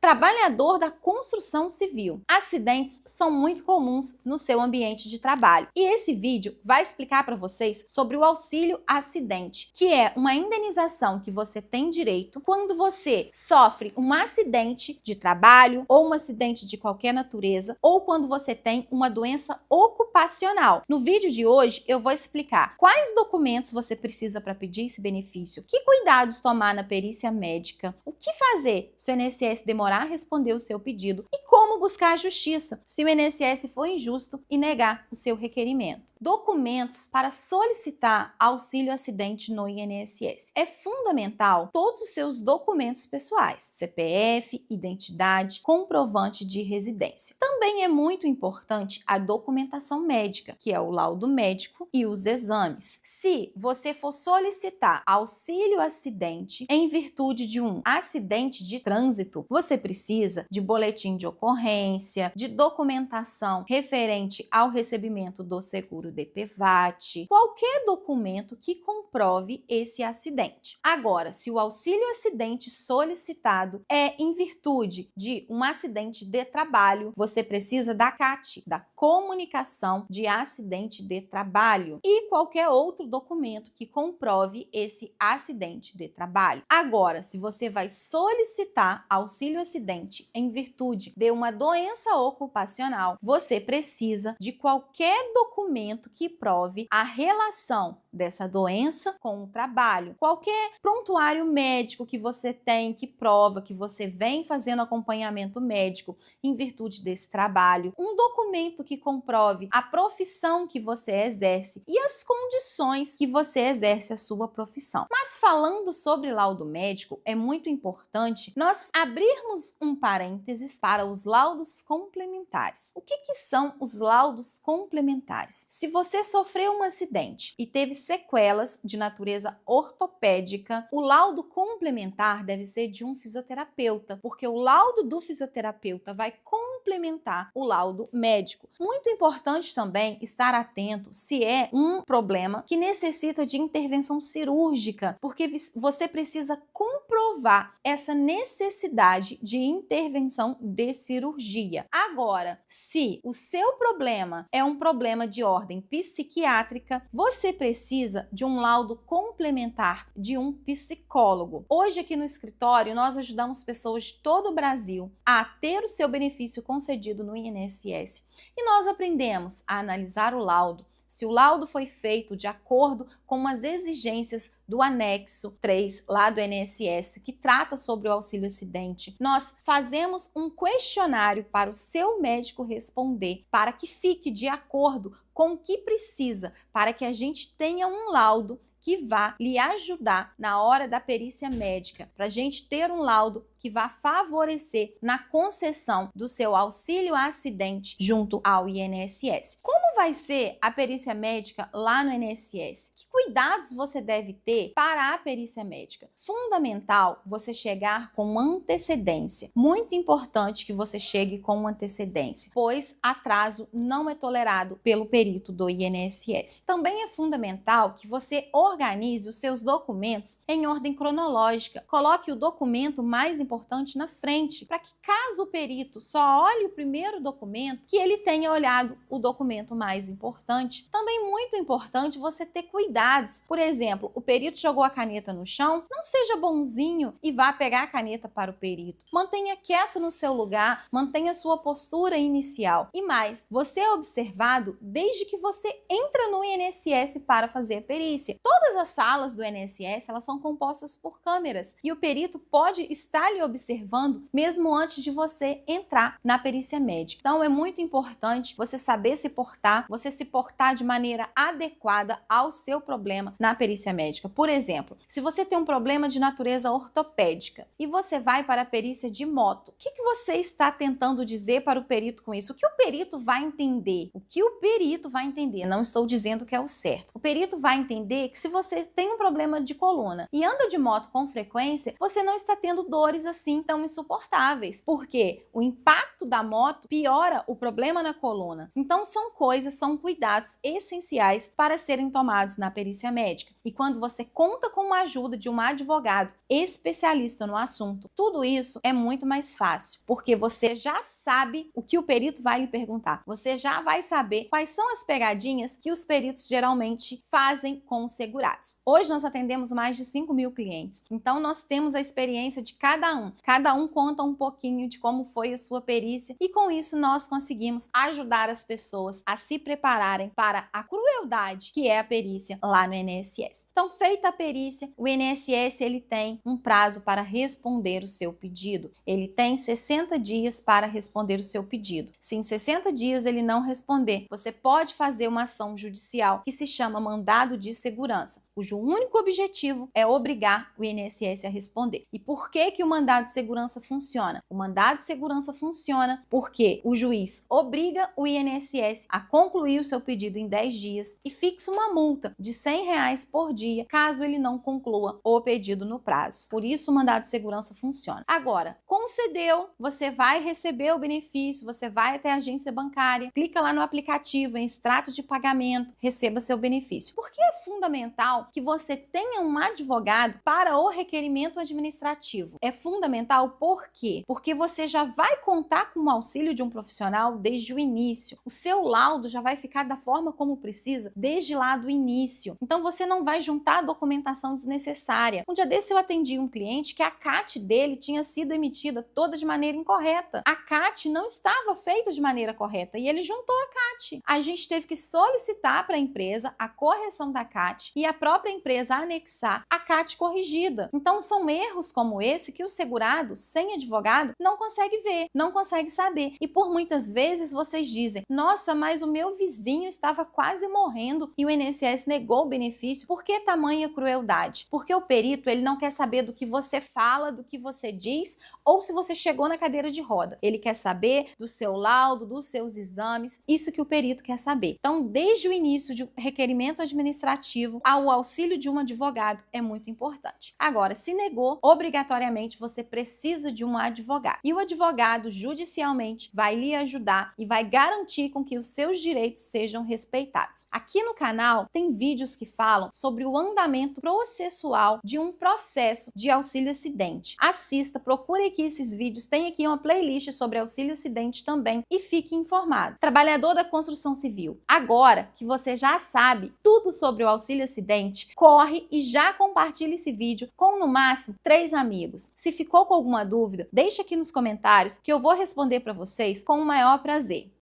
Trabalhador da construção civil. Acidentes são muito comuns no seu ambiente de trabalho. E esse vídeo vai explicar para vocês sobre o auxílio acidente, que é uma indenização que você tem direito quando você sofre um acidente de trabalho ou um acidente de qualquer natureza ou quando você tem uma doença ocupacional. No vídeo de hoje eu vou explicar quais documentos você precisa para pedir esse benefício, que cuidados tomar na perícia médica, o que fazer se o INSS demorar a responder o seu pedido e como buscar a justiça se o INSS for injusto e negar o seu requerimento. Documentos para solicitar auxílio acidente no INSS. É fundamental todos os seus documentos pessoais, CPF, identidade, comprovante de residência. Também é muito importante a documentação médica, que é o laudo médico e os exames. Se você for solicitar auxílio acidente em virtude de um acidente de trânsito, você precisa de boletim de ocorrência, de documentação referente ao recebimento do seguro DPVAT, qualquer documento que comprove esse acidente. Agora, se o auxílio acidente solicitado é em virtude de um acidente de trabalho, você precisa da CAT, da Comunicação de Acidente de Trabalho, e qualquer outro documento que comprove esse acidente de trabalho. Agora, se você vai solicitar auxílio acidente em virtude de uma doença ocupacional, você precisa de qualquer documento que prove a relação dessa doença com o trabalho. Qualquer prontuário médico que você tem que prova que você vem fazendo acompanhamento médico em virtude desse trabalho, um documento que comprove a profissão que você exerce e as condições que você exerce a sua profissão. Mas falando sobre laudo médico, é muito importante nós abrirmos um parênteses para os laudos complementares. O que são os laudos complementares? Se você sofreu um acidente e teve sequelas de natureza ortopédica, o laudo complementar deve ser de um fisioterapeuta, porque o laudo do fisioterapeuta vai complementar o laudo médico. Muito importante também estar atento se é um problema que necessita de intervenção cirúrgica, porque você precisa comprovar essa necessidade de intervenção de cirurgia. Agora, se o seu problema é um problema de ordem psiquiátrica, você precisa de um laudo complementar de um psicólogo. Hoje aqui no escritório nós ajudamos pessoas de todo o Brasil a ter o seu benefício concedido no INSS e nós aprendemos a analisar o laudo, se o laudo foi feito de acordo com as exigências do anexo 3 lá do INSS, que trata sobre o auxílio acidente. Nós fazemos um questionário para o seu médico responder, para que fique de acordo com o que precisa, para que a gente tenha um laudo que vá lhe ajudar na hora da perícia médica, para a gente ter um laudo que vá favorecer na concessão do seu auxílio acidente junto ao INSS. Como vai ser a perícia médica lá no INSS? Que cuidados você deve ter para a perícia médica? Fundamental você chegar com antecedência. Muito importante que você chegue com antecedência, pois atraso não é tolerado pelo perito do INSS. Também é fundamental que você organize os seus documentos em ordem cronológica. Coloque o documento mais importante na frente, para que caso o perito só olhe o primeiro documento, que ele tenha olhado o documento mais importante. Também muito importante você ter cuidados. Por exemplo, o perito jogou a caneta no chão, não seja bonzinho e vá pegar a caneta para o perito. Mantenha quieto no seu lugar, mantenha sua postura inicial. E mais, você é observado desde que você entra no INSS para fazer a perícia. Todas as salas do INSS, elas são compostas por câmeras e o perito pode estar lhe observando mesmo antes de você entrar na perícia médica. Então é muito importante você saber se portar, você se portar de maneira adequada ao seu problema na perícia médica. Por exemplo, se você tem um problema de natureza ortopédica e você vai para a perícia de moto, o que você está tentando dizer para o perito com isso? O que o perito vai entender? O que o perito vai entender? Não estou dizendo que é o certo. O perito vai entender que se você tem um problema de coluna e anda de moto com frequência, você não está tendo dores assim tão insuportáveis, porque o impacto impacto da moto piora o problema na coluna. Então são cuidados essenciais para serem tomados na perícia médica. E quando você conta com a ajuda de um advogado especialista no assunto, tudo isso é muito mais fácil, porque você já sabe o que o perito vai lhe perguntar. Você já vai saber quais são as pegadinhas que os peritos geralmente fazem com os segurados. Hoje nós atendemos mais de 5.000 clientes, então nós temos a experiência de cada um. Cada um conta um pouquinho de como foi a sua perícia e com isso nós conseguimos ajudar as pessoas a se prepararem para a crueldade que é a perícia lá no INSS. Então, feita a perícia, o INSS ele tem um prazo para responder o seu pedido. Ele tem 60 dias para responder o seu pedido. Se em 60 dias ele não responder, você pode fazer uma ação judicial que se chama mandado de segurança, cujo único objetivo é obrigar o INSS a responder. E por que o mandado de segurança funciona? O mandado de segurança funciona porque o juiz obriga o INSS a concluir o seu pedido em 10 dias e fixa uma multa de R$100 por dia caso ele não conclua o pedido no prazo. Por isso o mandado de segurança funciona. Agora, concedeu, você vai receber o benefício, você vai até a agência bancária, clica lá no aplicativo em extrato de pagamento, receba seu benefício. Por que é fundamental que você tenha um advogado para o requerimento administrativo? É fundamental por quê? Porque você já vai contar com o auxílio de um profissional desde o início. O seu laudo já vai ficar da forma como precisa desde lá do início. Então você não vai juntar documentação desnecessária. Um dia desse eu atendi um cliente que a CAT dele tinha sido emitida toda de maneira incorreta. A CAT não estava feita de maneira correta e ele juntou a CAT. A gente teve que solicitar para a empresa a correção da CAT e a própria empresa anexar a CAT corrigida. Então são erros como esse que o segurado, sem advogado, não consegue ver, não consegue saber. E por muitas vezes vocês dizem: nossa, mas o meu vizinho estava quase morrendo e o INSS negou o benefício. Por que tamanha crueldade? Porque o perito ele não quer saber do que você fala, do que você diz ou se você chegou na cadeira de roda. Ele quer saber do seu laudo, dos seus exames, isso que o perito quer saber. Então, desde o início de requerimento administrativo ao auxílio de um advogado é muito importante. Agora, se negou, obrigatoriamente você precisa de um advogado. E o advogado judicialmente vai lhe ajudar e vai garantir com que os seus direitos sejam respeitados. Aqui no canal tem vídeos que falam sobre o andamento processual de um processo de auxílio acidente. Assista, procure aqui esses vídeos, tem aqui uma playlist sobre auxílio acidente também e fique informado. Trabalhador da construção civil, agora que você já sabe tudo sobre o auxílio acidente, corre e já compartilha esse vídeo com no máximo 3 amigos. Se ficou com alguma dúvida, deixa aqui nos comentários que eu vou responder para vocês com o maior prazer.